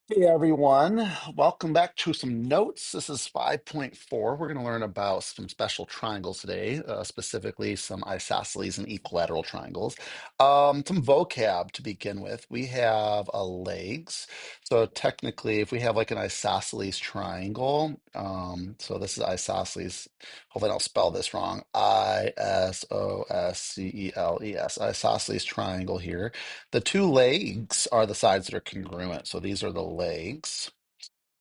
Hey everyone, welcome back to some notes. This is 5.4. We're going to learn about some special triangles today, specifically some isosceles and equilateral triangles. Some vocab to begin with. We have legs. So technically, if we have like an isosceles triangle, so this is isosceles. Hopefully, I don't spell this wrong. Isosceles, isosceles triangle here. The two legs are the sides that are congruent. So these are the legs.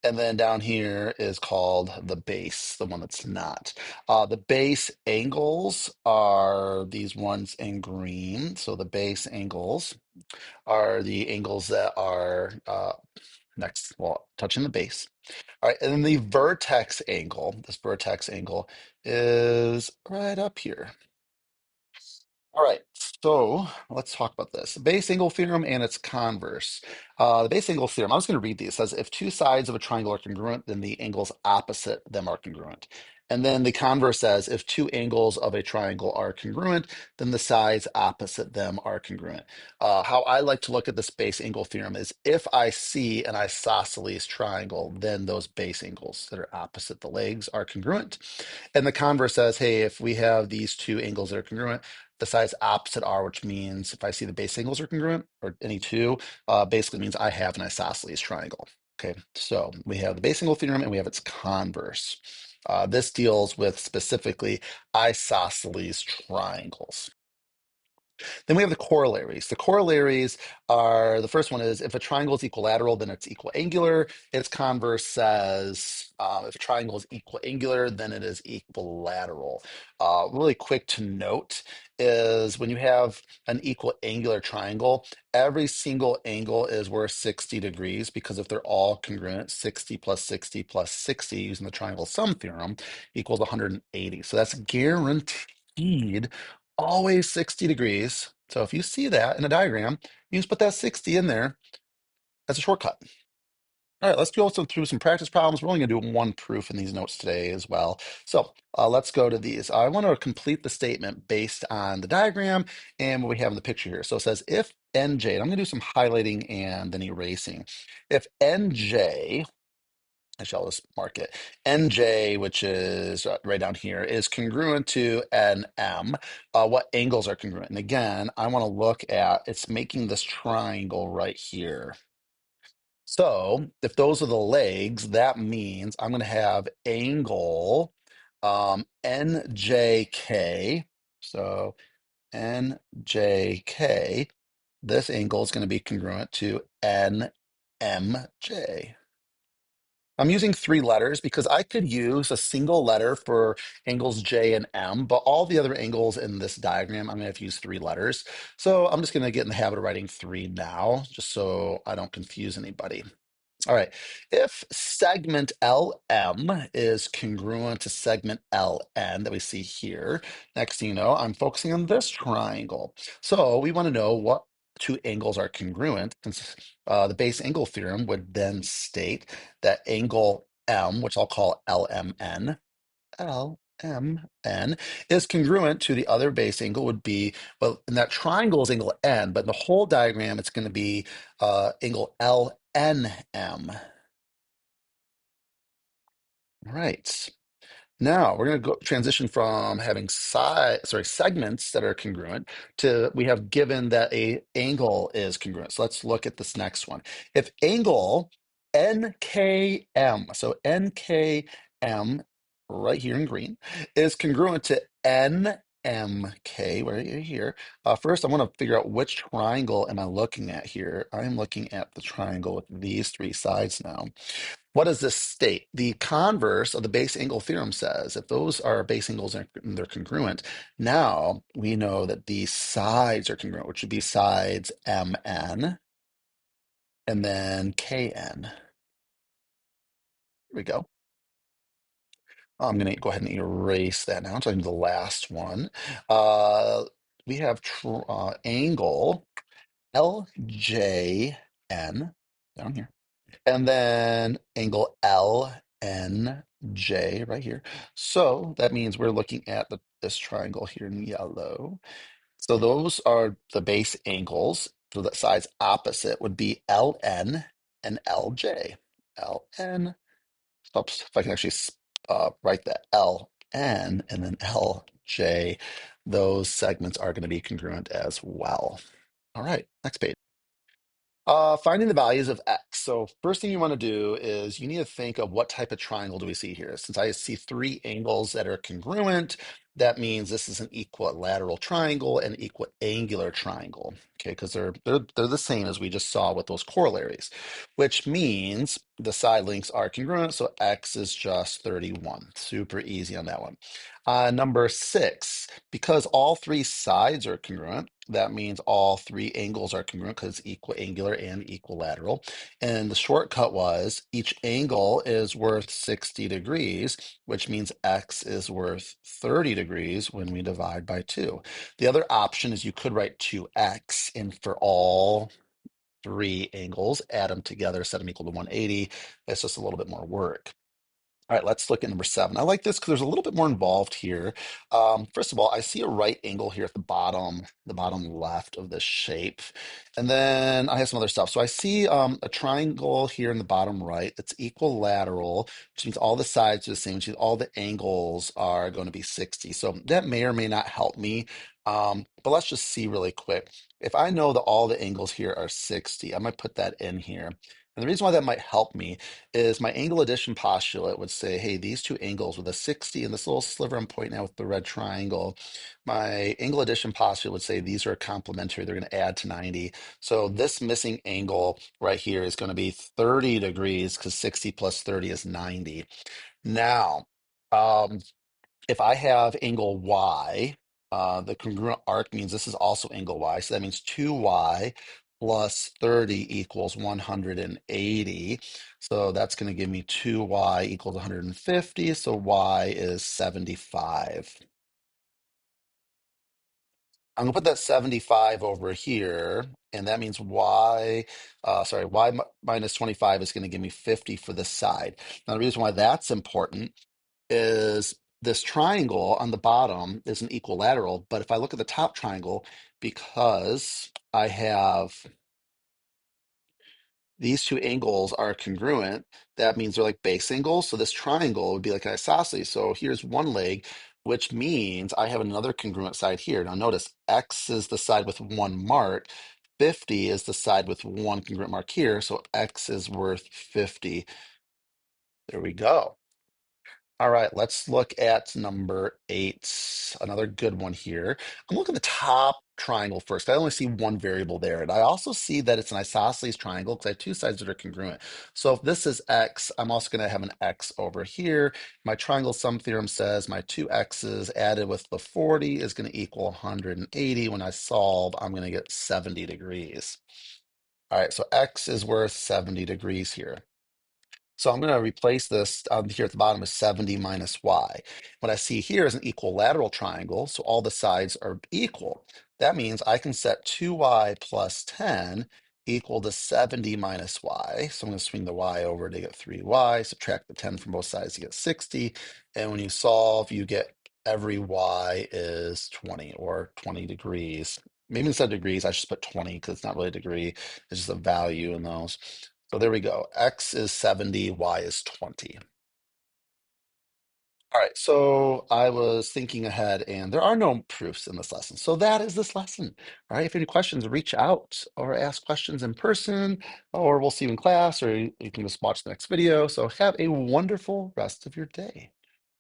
And then down here is called the base, the one that's not. The base angles are these ones in green. So the base angles are the angles that are next, well, touching the base. All right, and then the vertex angle, this vertex angle is right up here. All right, so let's talk about this. Base angle theorem and its converse. The base angle theorem, I'm just going to read these. It says if two sides of a triangle are congruent, then the angles opposite them are congruent. And then the converse says if two angles of a triangle are congruent, then the sides opposite them are congruent. How I like to look at this base angle theorem is if I see an isosceles triangle, then those base angles that are opposite the legs are congruent. And the converse says, hey, if we have these two angles that are congruent, the sides opposite are, which means if I see the base angles are congruent or any two, basically means I have an isosceles triangle. Okay, so we have the base angle theorem and we have its converse. This deals with specifically isosceles triangles. Then we have the corollaries. The corollaries are the first one is if a triangle is equilateral, then it's equiangular. Its converse says if a triangle is equiangular, then it is equilateral. Really quick to note is when you have an equiangular triangle, every single angle is worth 60 degrees because if they're all congruent, 60 plus 60 plus 60 using the triangle sum theorem equals 180. So that's guaranteed always 60 degrees. So if you see that in a diagram, you just put that 60 in there. That's a shortcut. All right, let's go through some practice problems. We're only going to do one proof in these notes today as well. So let's go to these. I want to complete the statement based on the diagram and what we have in the picture here. So it says if NJ, and I'm going to do some highlighting and then erasing. If NJ, I shall just mark it. NJ, which is right down here, is congruent to NM. What angles are congruent? And again, I want to look at it's making this triangle right here. So if those are the legs, that means I'm going to have angle NJK. So NJK, this angle is going to be congruent to NMJ. I'm using three letters because I could use a single letter for angles J and M, but all the other angles in this diagram, I'm going to have to use three letters. So I'm just going to get in the habit of writing three now, just so I don't confuse anybody. All right. If segment LM is congruent to segment LN that we see here, next thing you know, I'm focusing on this triangle. So we want to know what two angles are congruent, since the base angle theorem would then state that angle M, which I'll call LMN, LMN is congruent to the other base angle would be, well, and that triangle is angle N, but in the whole diagram, it's going to be angle LNM. Right. Now we're going to go transition from having segments that are congruent to we have given that a angle is congruent. So let's look at this next one. If angle NKM, so NKM right here in green, is congruent to NMK right here. First, I want to figure out which triangle am I looking at here. I'm looking at the triangle with these three sides now. What does this state? The converse of the base angle theorem says if those are base angles and they're congruent, now we know that the sides are congruent, which would be sides MN and then KN. Here we go. I'm going to go ahead and erase that now. So I'm the last one. Uh, we have angle LJN down here. And then angle LNJ right here. So that means we're looking at this triangle here in yellow. So those are the base angles. So the sides opposite would be LN and LJ. LN. Oops, if I can actually write that LN and then LJ, those segments are going to be congruent as well. All right, next page. Finding the values of x. So first thing you want to do is you need to think of what type of triangle do we see here. Since I see three angles that are congruent, that means this is an equilateral triangle and equiangular triangle. Okay, because they're the same as we just saw with those corollaries, which means the side lengths are congruent. So x is just 31. Super easy on that one. Number six, because all three sides are congruent, that means all three angles are congruent because it's equiangular and equilateral. And the shortcut was each angle is worth 60 degrees, which means x is worth 30 degrees when we divide by 2. The other option is you could write 2x, and for all three angles, add them together, set them equal to 180. It's just a little bit more work. All right, let's look at number 7. I like this because there's a little bit more involved here. First of all, I see a right angle here at the bottom left of this shape. And then I have some other stuff. So I see a triangle here in the bottom right that's equilateral, which means all the sides are the same, which means all the angles are going to be 60. So that may or may not help me. But let's just see really quick. If I know that all the angles here are 60, I might put that in here. And the reason why that might help me is my angle addition postulate would say, hey, these two angles with a 60 and this little sliver I'm pointing out with the red triangle, my angle addition postulate would say these are complementary. They're going to add to 90. So this missing angle right here is going to be 30 degrees because 60 plus 30 is 90. Now, um, if I have angle y, the congruent arc means this is also angle y. So that means 2y plus 30 equals 180. So that's going to give me 2y equals 150. So y is 75. I'm going to put that 75 over here. And that means y minus 25 is going to give me 50 for this side. Now, the reason why that's important is this triangle on the bottom is an equilateral, but if I look at the top triangle, because I have these two angles are congruent, that means they're like base angles. So this triangle would be like an isosceles. So here's one leg, which means I have another congruent side here. Now notice X is the side with one mark. 50 is the side with one congruent mark here. So X is worth 50. There we go. All right, let's look at number 8. Another good one here. I'm looking at the top triangle first. I only see one variable there. And I also see that it's an isosceles triangle because I have two sides that are congruent. So if this is x, I'm also going to have an x over here. My triangle sum theorem says my two x's added with the 40 is going to equal 180. When I solve, I'm going to get 70 degrees. All right, so x is worth 70 degrees here. So I'm going to replace this here at the bottom as 70 minus y. What I see here is an equilateral triangle, so all the sides are equal. That means I can set 2y plus 10 equal to 70 minus y. So I'm going to swing the y over to get 3y, subtract the 10 from both sides to get 60. And when you solve, you get every y is 20 or 20 degrees. Maybe instead of degrees, I should put 20 because it's not really a degree. It's just a value in those. So there we go. X is 70, Y is 20. All right, so I was thinking ahead, and there are no proofs in this lesson. So that is this lesson. All right, if you have any questions, reach out or ask questions in person, or we'll see you in class, or you can just watch the next video. So have a wonderful rest of your day.